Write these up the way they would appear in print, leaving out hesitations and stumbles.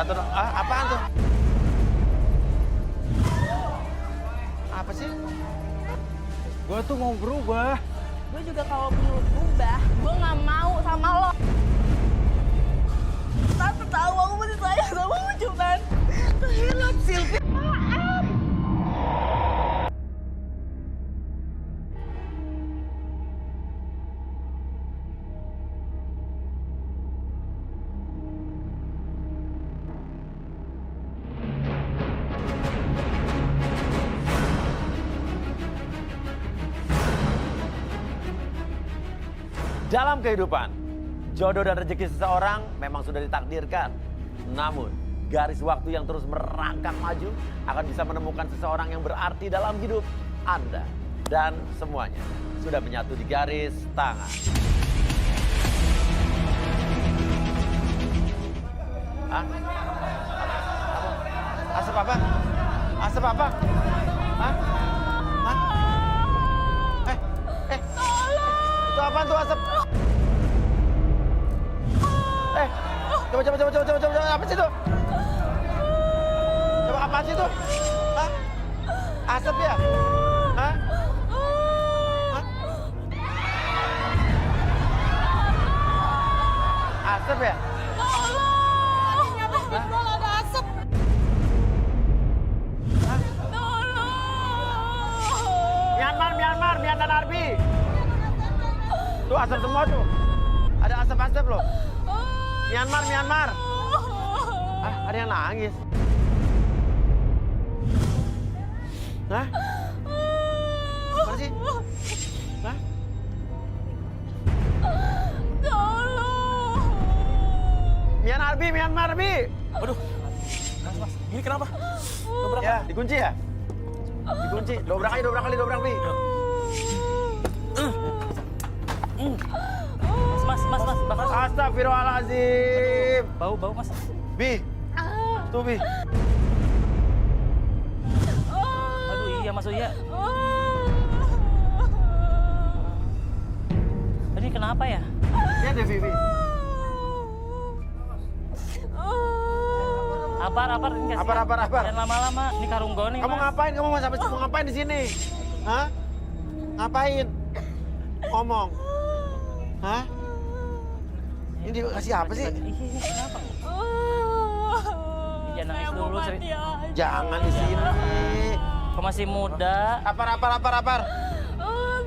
satu. Apaan tuh? Apa sih? Gue tuh mau berubah. Gue juga kalau berubah, gue nggak mau sama lo. Tante tahu aku masih sayang sama lo, cuman terhilang Sylvia. Maaf. Dalam kehidupan, jodoh dan rezeki seseorang memang sudah ditakdirkan. Namun, garis waktu yang terus merangkak maju akan bisa menemukan seseorang yang berarti dalam hidup Anda. Dan semuanya sudah menyatu di garis tangan. Hah? Asap apa? Asap apa? Hah? Hah? Itu apaan tuh asap? Coba, apa sih itu? Coba apaan sih itu? Hah? Asap ya? Hah? Hah? Asap ya? Tolong! Nyampe bisbol ada asap. Hah? Tolong! Myanmar Arbi. Tuh asap semua tuh. Ada asap-asap loh. Myanmar. Ada yang nangis. Hah? Mana sih? Hah? Tolong! Myanmar Arbi. Aduh, mas, ini kenapa? Dobrak. Ya, dikunci ya? Dikunci. Dobrak kali, Bi. Mas. Astagfirullahaladzim. Bau, mas. Bi. Tuh, Bi. Aduh, iya Mas Uya. Ini kenapa ya? Ini ada Vivi. Apar. Ini kasihan. Apar. Jangan lama-lama. Ini karung gue nih, Kamu Mas. ngapain? Kamu mau ngapain di sini? Hah? Ngapain? Ngomong. Hah? Ini dikasih apa sih? Ini kenapa? Jangan nangis dulu, Sri. Jangan di sini. Kau masih muda. Apar.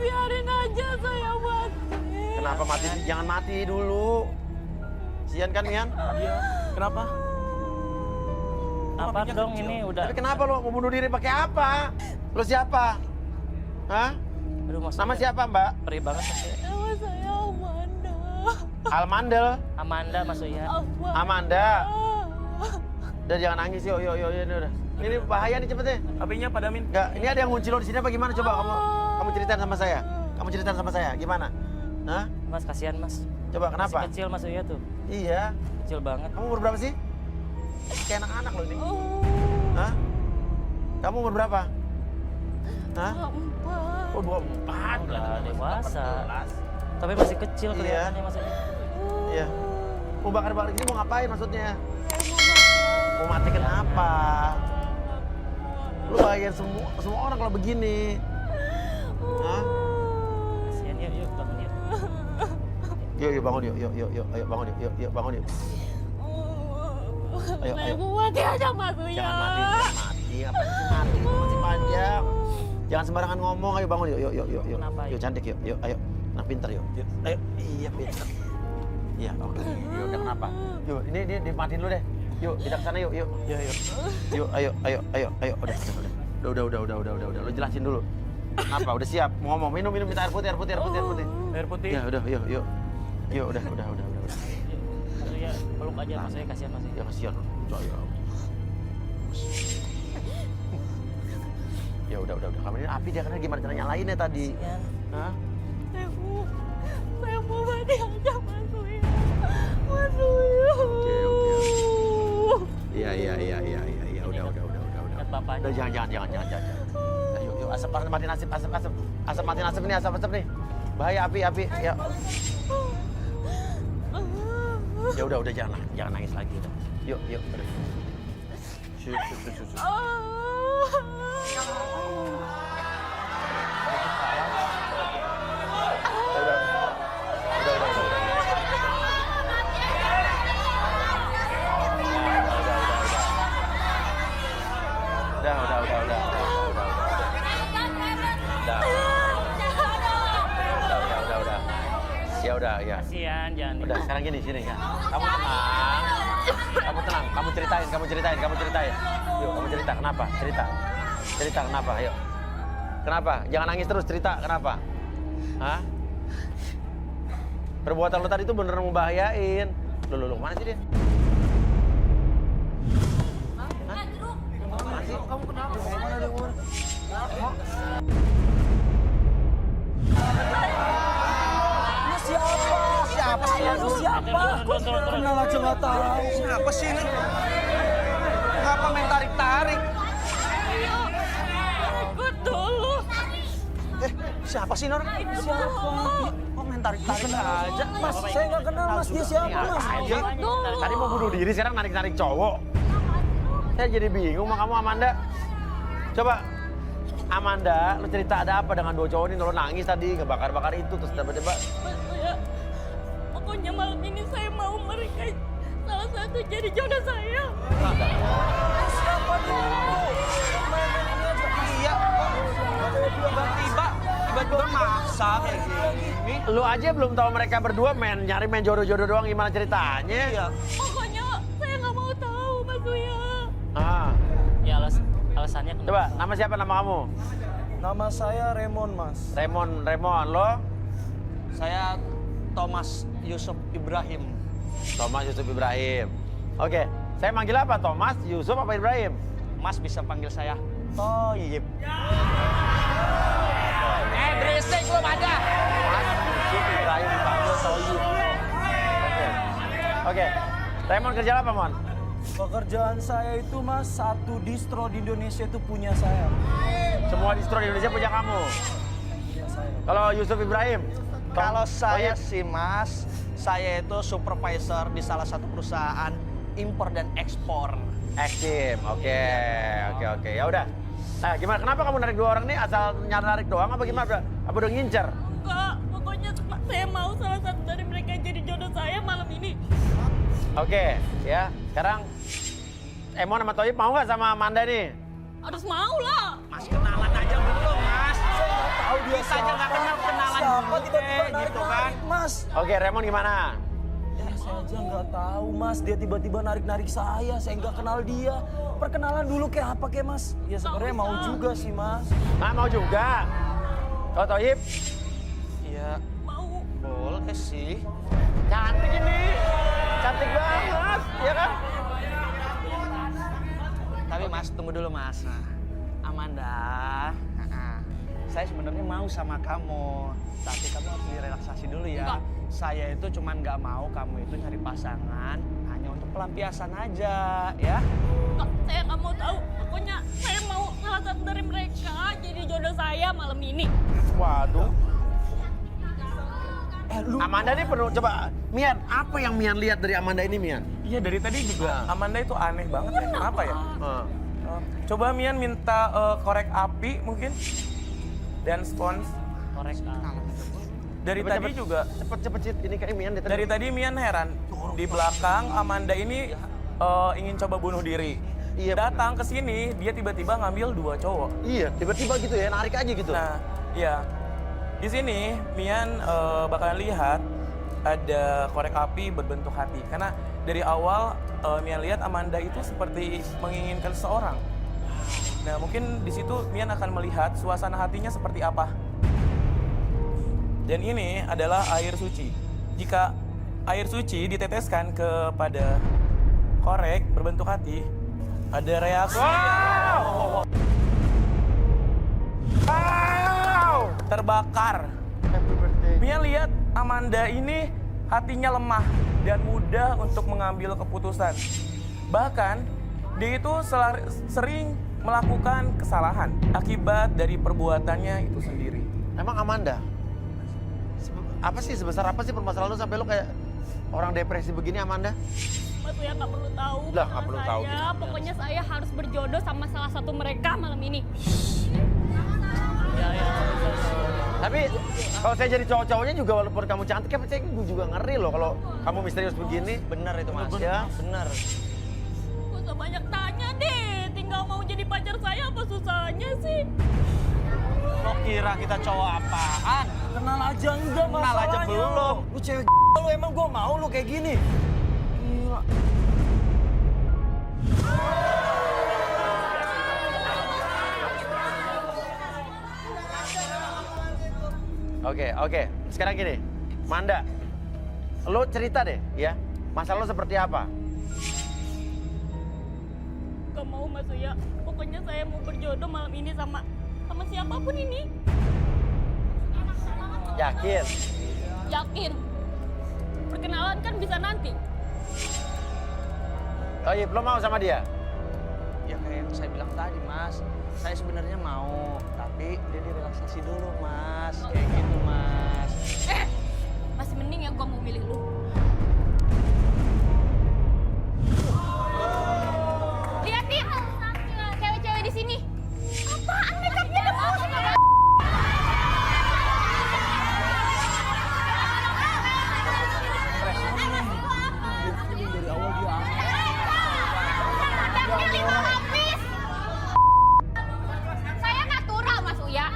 Biarin aja saya mati. Kenapa mati? Jangan mati dulu. Sian kan, Mian? Iya. Kenapa? Apa dong ini udah. Tapi kenapa lo mau bunuh diri pakai apa? Lo siapa? Hah? Aduh, Mas. Nama siapa, Mbak? Perih banget, Mas Uya. Nama saya Amanda. Almandel. Amanda, Mas Uya. Amanda. Udah jangan nangis yuk, ini udah. Ini bahaya nih cepetnya. HP-nya padamin. Enggak, ini ada yang ngunci lo di sini apa gimana? Coba kamu ceritain sama saya. Gimana? Hah? Mas, kasihan, Mas. Coba kenapa? Masih kecil Mas Uya tuh. Iya. Kecil banget. Kamu umur berapa sih? Kayak anak-anak lo ini. Hah? Kamu umur berapa? Hah? 4. Oh, 24. Udah dewasa. 14. Tapi masih kecil Iya. kelihatannya Mas Uya. Iya. Mau bakar ini mau ngapain maksudnya? Saya Mau mati kenapa? Lu bahagian semua orang kalau begini. Hah? Kasihan, yuk bangun yuk. Yuk bangun yuk. Ayo bangun yuk. Ayo. Saya mau mati aja Mas Uya. Jangan mati. Apa sih mati? Itu masih panjang. Jangan sembarangan ngomong. Ayo bangun yuk. Kenapa? Yuk cantik yuk. Ayo. Nah pinter yuk. Ayo. Iya pinter. Iya oke. Yuk udah kenapa? Yuk ini dimatiin dulu deh. Yuk kita kesana yuk. Iya. Yuk ayo. Udah. Lu jelasin dulu. Apa? Udah siap? Mau ngomong? Minum minta air putih. Air putih. Ya udah yuk. Yuk udah. Ya, peluk aja Mas Uya, kasihan Mas Uya. Ya kasihan. Ya udah. Kamu ini api dia karena gimana cara nyalainnya tadi? Kasihan. Hah? Saya mau mati aja Mas Uya. Mas Uya. Oke. Iya. Udah. Ingat bapaknya. Udah jangan. Nah, yuk asap matiin asap. Asap matiin asap nih. Bahaya api. Ya. Ya udah jangan nangis lagi udah. Yuk. Shh. Udah. Ya. Kasihan, jangan. Udah, sekarang gini, sini kan. Kamu tenang. Kamu ceritain. Yuk, kamu cerita, kenapa? Cerita kenapa, ayo. Kenapa? Jangan nangis terus, cerita, kenapa? Hah? Perbuatan lo tadi itu beneran membahayain. Lo, mana sih dia? Hah? Mana sih? Kamu kenapa? Mana dia, Umar? Siapa sih? Kenal aja nggak tahu. Siapa sih ini? Ngapa main tarik-tarik? Ikut dulu. Siapa sih Nor? Kok main tarik-tarik aja? Mas, saya nggak kenal mas, dia siapa mas? Aja. Tadi mau bunuh diri, sekarang narik-narik cowok. Saya jadi bingung sama kamu, Amanda. Coba, Amanda, lu cerita ada apa dengan dua cowok ini? Lo nangis tadi, ngebakar-bakar itu, terus tiba-tiba... Pokoknya malam ini saya mau mereka salah satu jadi jodoh saya. Siapa dulu? Main-main ini aja. Iya, tiba-tiba maksa kayak gini. Lu aja belum tahu mereka berdua nyari main jodoh-jodoh doang, gimana ceritanya? Iya. Pokoknya saya nggak mau tahu, Mas Uya. Ah, Ya alasannya kenapa? coba, nama siapa nama kamu? Nama saya Raymond mas. Raymond, lo? Saya Thomas Yusuf Ibrahim. Thomas Yusuf Ibrahim. Oke, saya manggil apa? Thomas, Yusuf, apa Ibrahim? Mas bisa panggil saya Toyib. berisik lu pada. Mas Yusuf Ibrahim dipanggil Toyib. Oke. Raymond kerja apa, Mon? Pekerjaan saya itu mas, satu distro di Indonesia itu punya saya. Semua distro di Indonesia punya kamu. Punya saya. Kalau Yusuf Ibrahim? Kalau saya Toyib. sih Mas, saya itu supervisor di salah satu perusahaan impor dan ekspor. Eksim, oke. Ya udah. Nah, gimana? Kenapa kamu narik dua orang nih? Asal narik doang apa gimana? Apa udah ngincer? Enggak, pokoknya saya mau salah satu dari mereka jadi jodoh saya malam ini. Oke, ya. Sekarang Emon sama Toyib mau nggak sama Amanda nih? Harus mau lah. Mas kenalan aja belum Mas? Tahu dia Kita aja nggak kenal kenalan siapa dulu tiba-tiba deh, gitu kan? narik-narik mas. Oke, Raymond gimana? Ya saya aja nggak tahu mas, dia tiba-tiba narik-narik saya nggak kenal dia. Perkenalan dulu kayak apa kayak mas? Ya sebenarnya mau juga sih mas. Nah, mau juga. Kalau Toyib? Iya, Mau. boleh sih. Cantik ini. Cantik banget, ya kan? Tapi Mas, tunggu dulu Mas. Nah, Amanda, saya sebenarnya mau sama kamu. Tapi kamu harus direlaksasi dulu ya. Enggak. Saya itu cuman nggak mau kamu itu nyari pasangan hanya untuk pelampiasan aja, ya. Enggak, saya nggak mau tahu. Pokoknya saya mau salah satu dari mereka jadi jodoh saya malam ini. Waduh. Lu Amanda ini perlu, coba. Mian, apa yang Mian lihat dari Amanda ini, Mian? Iya dari tadi juga Amanda itu aneh banget ya. Kenapa ya? Coba Mian minta korek api mungkin dan spons. Korek. Dari Cepet, tadi cepet. juga Cepet, Cid. Ini kayak Mian dari tadi. dari tadi Mian heran. Di belakang Amanda ini ingin coba bunuh diri. Iya, Datang ke sini dia tiba-tiba ngambil 2 cowok. Iya, tiba-tiba gitu ya, narik aja gitu. Nah, iya. Di sini Mian bakalan lihat ada korek api berbentuk hati. Karena dari awal Mian lihat Amanda itu seperti menginginkan seseorang. Nah, mungkin di situ Mian akan melihat suasana hatinya seperti apa. Dan ini adalah air suci. Jika air suci diteteskan kepada korek berbentuk hati, ada reaksi terbakar. Happy birthday. Mia lihat Amanda ini hatinya lemah dan mudah untuk mengambil keputusan. Bahkan dia itu sering melakukan kesalahan akibat dari perbuatannya itu sendiri. Emang Amanda? Apa sih, sebesar apa sih permasalahan lu sampai lu kayak orang depresi begini, Amanda? Mas Uya nggak perlu tahu. Lah, nggak perlu tahu. Pokoknya saya harus berjodoh sama salah satu mereka malam ini. Ya, ya. Tapi kalau saya jadi cowok-cowoknya juga walaupun kamu cantik, kan saya juga ngeri loh kalau kamu misterius begini. Bener itu mas. Ya. Bener. Gak usah banyak tanya deh. Tinggal mau jadi pacar saya apa susahnya sih? Lo kira kita cowok apaan? Kenal aja enggak Kenal aja masalahnya. belum. Lu cewek lu emang gue mau lu kayak gini. Gila. Oke. Sekarang gini, Manda, lo cerita deh ya, masalah lo seperti apa? Gak mau Mas Uya. Pokoknya saya mau berjodoh malam ini sama siapapun ini. Yakin? Yakin. Perkenalan kan bisa nanti. Oh iya, lo mau sama dia? Ya kayak yang saya bilang tadi mas. Saya sebenarnya mau, tapi dia direlaksasi dulu mas. Kayak gitu mas. Masih mending ya gua mau milih lu. Lihat nih, cewek-cewek di sini. Apaan makeupnya udah mau sama Dari awal dia Saya natural Mas Uya.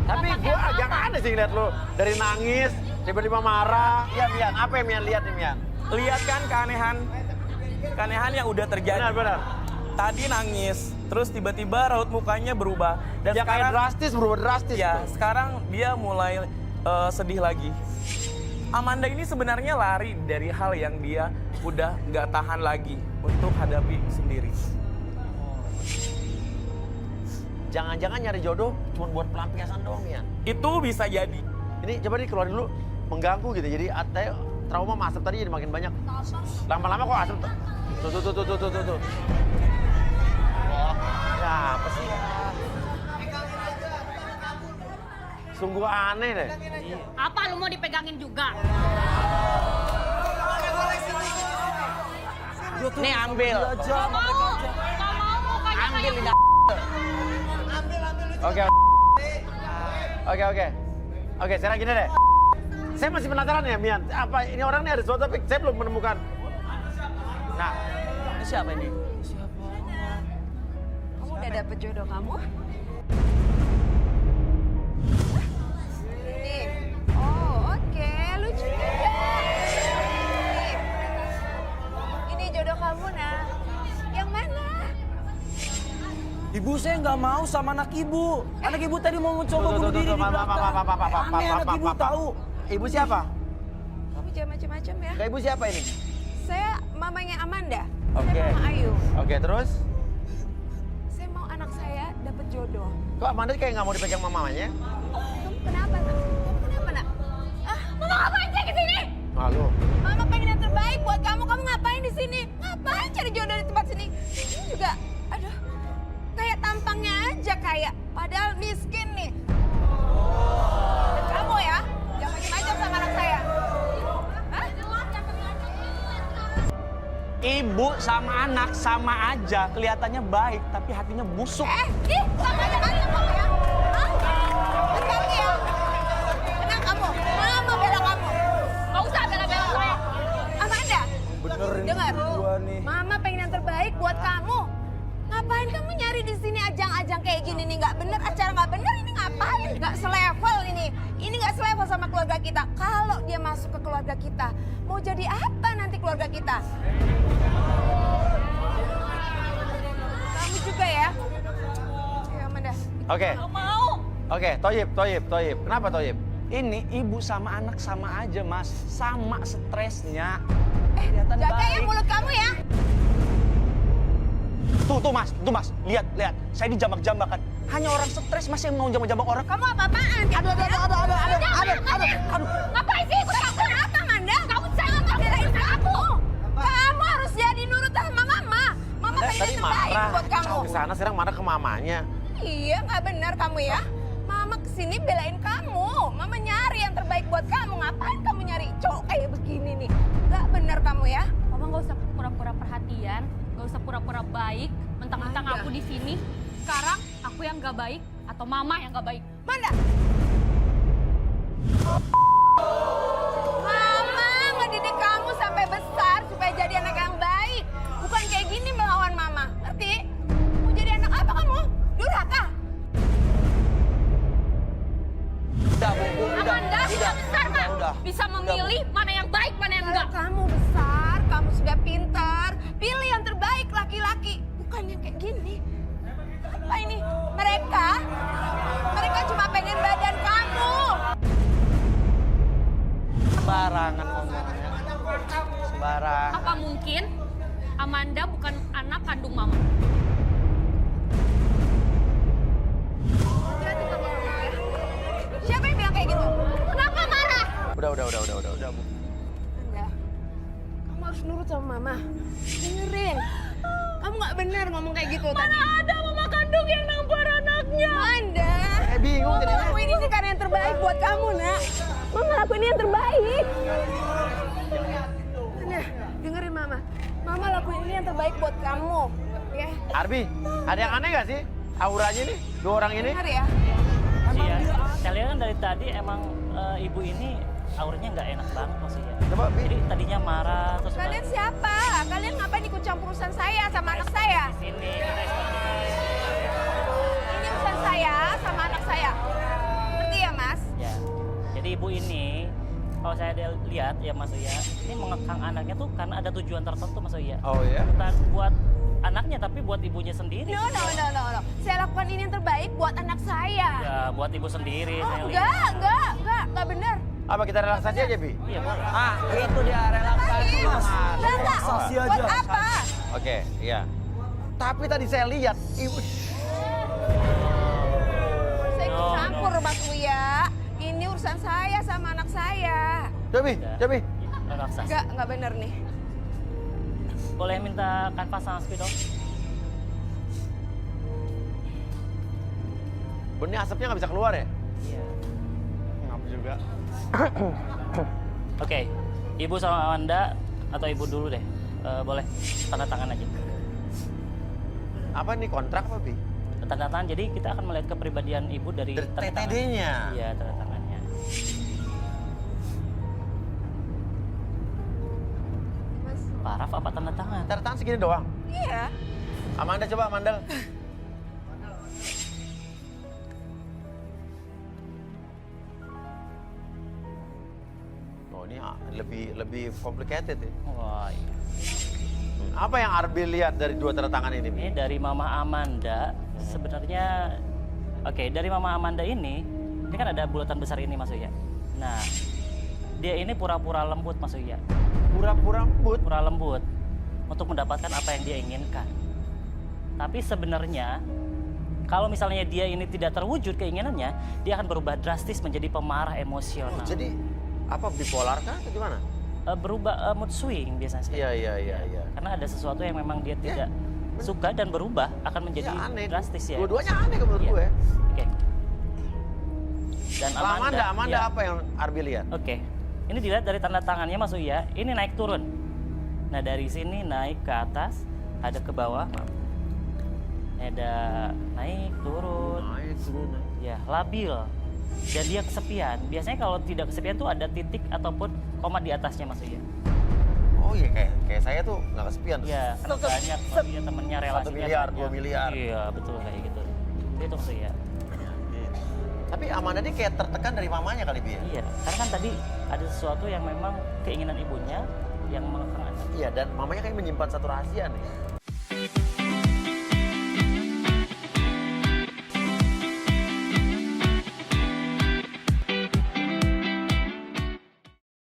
Tapi gue agak aneh sih ngeliat lo dari nangis, tiba-tiba marah. Ya Mian, apa yang Mian lihat nih Mian? Lihat kan keanehan yang udah terjadi. Benar. Tadi nangis, terus tiba-tiba raut mukanya berubah. Dan Ya kayak berubah drastis. ya, tuh. sekarang dia mulai sedih lagi. Amanda ini sebenarnya lari dari hal yang dia udah nggak tahan lagi untuk hadapi sendiri. Jangan-jangan nyari jodoh cuma buat pelampiasan doang Mian. Itu bisa jadi. Ini coba dikeluarin dulu, mengganggu gitu. Jadi trauma sama asap tadi jadi makin banyak. Lama-lama kok asap tuh. Ya apa sih? Sungguh aneh deh. Apa lu mau dipegangin juga? Nih ambil. Gak mau mukanya Ambil kayak Oke, sekarang gini deh. Saya masih penasaran ya, Mian. Apa ini orang ini ada sesuatu tapi saya belum menemukan. Nah, Ini siapa ini? Kamu udah dapet jodoh kamu? Nih. Oh, oke. Lucu juga. Nih. Ini jodoh kamu, nah. Yang mana? Ibu saya nggak mau sama anak ibu. Anak ibu tadi mau mencoba bunuh diri di belakang. Aneh anak ibu tahu. ibu siapa? Kamu jangan macam-macam ya. Kayak ibu siapa ini? Saya mamanya Amanda. Oke. Saya Mama Ayu. Oke, terus? Saya mau anak saya dapet jodoh. Kok Amanda kayak nggak mau dipegang mamanya? Kamu kenapa, nak? Kamu kenapa, nak? Mama ngapain sih ke sini? Malu. Mama pengen yang terbaik buat kamu. Kamu ngapain di sini? Ngapain cari jodoh di tempat sini? Ini juga, aduh, kayak tampangnya aja kayak. Padahal miskin nih. Dan kamu ya, jangan macam-macam sama anak saya. Hah? Ibu sama anak sama aja, kelihatannya baik tapi hatinya busuk. Ih, sama aja macam kamu ya. Hah? Hati-hati ya. Tenang kamu, Mama bela kamu. Gak usah bela-bela saya. Amanda, Benerin dengar. gua nih. Mama pengen yang terbaik buat kamu. Ngapain kamu nyari di sini ajang-ajang kayak gini nih? Nggak bener, acara nggak bener ini ngapain? Nggak selevel ini. Ini nggak selevel sama keluarga kita. Kalau dia masuk ke keluarga kita, mau jadi apa nanti keluarga kita? Kamu juga ya? Ya, Amanda. Oke. Gak mau. Oke, Toyib. Kenapa Toyib? Ini ibu sama anak sama aja mas, sama stresnya. Kelihatan Jaga ya baik. mulut kamu ya. Tuh mas, lihat. Saya dijambak-jambak kan. Hanya orang stres masih mau jambak-jambak orang. Kamu apa-apaan? Aduh. Ngapain sih ikut aku? Kenapa, Amanda? Kamu jangan belain aku. Kamu harus jadi nurut sama Mama. Mama pengen Tadi yang terbaik marah. buat kamu. Ke sana sekarang marah ke mamanya. Iya, nggak benar kamu ya. Mama kesini belain kamu. Mama nyari yang terbaik buat kamu. Ngapain kamu nyari cowok kayak begini nih? Nggak benar kamu ya. Mama nggak usah pura-pura perhatian, nggak usah pura-pura baik, mentang-mentang Manda. aku di sini. Sekarang aku yang nggak baik atau mama yang nggak baik? Manda. Mama ngedidik kamu sampai besar supaya jadi anak yang baik. Bukan kayak gini melawan mama. Ngerti? Mau jadi anak apa kamu? Durhaka. Udah, Bu. Amanda sudah besar, Mak. Udah. Bisa memilih mana yang baik, mana yang enggak. Kalau kamu besar, kamu sudah pintar. Pilih yang terbaik laki-laki. Bukan yang kayak gini. Apa ini? Mereka cuma pengen badan kamu. Sembarangan ngomongnya. Sembarang. Apa mungkin Amanda bukan anak kandung mama? Hati-hati kamu ngomong ya. Siapa yang bilang kayak gitu? Kenapa marah? Udah, Bu. Anda, kamu harus nurut sama mama. Dengerin. Kamu nggak benar ngomong kayak gitu tadi. Mana ada mama kandung yang nampar anaknya? Anda, bingung Mama lakuin ini karena yang terbaik buat kamu, Nak. Mama lakuin ini yang terbaik. Anda, dengerin Mama. Mama lakuin ini yang terbaik buat kamu. Ya, Arbi, ada yang aneh gak sih? Auranya nih, dua orang ini? dengar ya. Iya, saya lihat kan dari tadi emang ibu ini auranya nggak enak banget maksudnya. Coba, Bi. Jadi tadinya marah terus Kalian siapa? Kalian ngapain ikut campur urusan saya sama anak saya? di sini kita seperti Ini urusan saya sama anak saya. Ngerti ya, Mas? ya. Jadi ibu ini kalau saya lihat ya Mas Uya, ini mengekang anaknya tuh karena ada tujuan tertentu Mas Uya. Oh ya? Bukan buat anaknya tapi buat ibunya sendiri. No. Saya lakukan ini yang terbaik buat anak saya. Ya, buat ibu sendiri Oh, saya lihat. enggak benar. Apa kita relaksasi aja, Bi? Iya, boleh. Ah, itu dia relaksasi, Mas. Enggak. Relaksasi Buat aja. apa? Oke, iya. Tapi tadi saya lihat, ibu... Saya ikut No, campur, Mas Uya. Ini urusan saya sama anak saya. Cobi, Cobi. Relaksasi. Enggak benar nih. Boleh minta kanvas sama spidol? Benih asapnya nggak bisa keluar ya? Iya. Ngap juga. Oke, ibu sama Amanda atau ibu dulu deh. Boleh tanda tangan aja. Apa nih kontrak apa, Bi? Tanda tangan, jadi kita akan melihat kepribadian ibu dari Dari tanda tangan. TTD-nya. Iya, tanda tangannya. Mas. Paraf apa tanda tangan? Tanda tangan segini doang. Iya. Amanda coba, Amanda. Oh, ini lebih complicated ya. Wah, iya. Apa yang Arbi lihat dari dua tanda tangan ini, Bi? Ini dari Mama Amanda. Sebenarnya, oke, dari Mama Amanda ini kan ada bulatan besar ini Mas Uya. Nah, dia ini pura-pura lembut Mas Uya. Pura-pura lembut. Pura lembut untuk mendapatkan apa yang dia inginkan. Tapi sebenarnya kalau misalnya dia ini tidak terwujud keinginannya, dia akan berubah drastis menjadi pemarah emosional. Jadi apa bipolar kah atau gimana? Berubah mood swing biasanya. Iya. Karena ada sesuatu yang memang dia tidak suka dan berubah akan menjadi Ya, aneh. drastis ya. Dua-duanya aneh menurut Iya. gue. Oke. Dan Amanda, Amanda ya. apa yang Arbi lihat? Oke. Ini dilihat dari tanda tangannya Mas Uya, ini naik turun. Nah, dari sini naik ke atas, ada ke bawah. Maaf. Ini ada naik turun. Naik turun. Ya, labil. Dan dia kesepian. Biasanya kalau tidak kesepian tuh ada titik ataupun koma di atasnya Mas Uya. Oh iya, kayak saya tuh nggak kesepian. Iya, karena banyak Mas Uya temennya relasi. 1 miliar, 2 miliar. Iya, betul kayak gitu. Itu Mas Uya. Tapi Amanda ini kayak tertekan dari mamanya kali, Bi. Iya, karena kan tadi ada sesuatu yang memang keinginan ibunya yang mengekang anak. Iya, dan mamanya kayak menyimpan satu rahasia nih.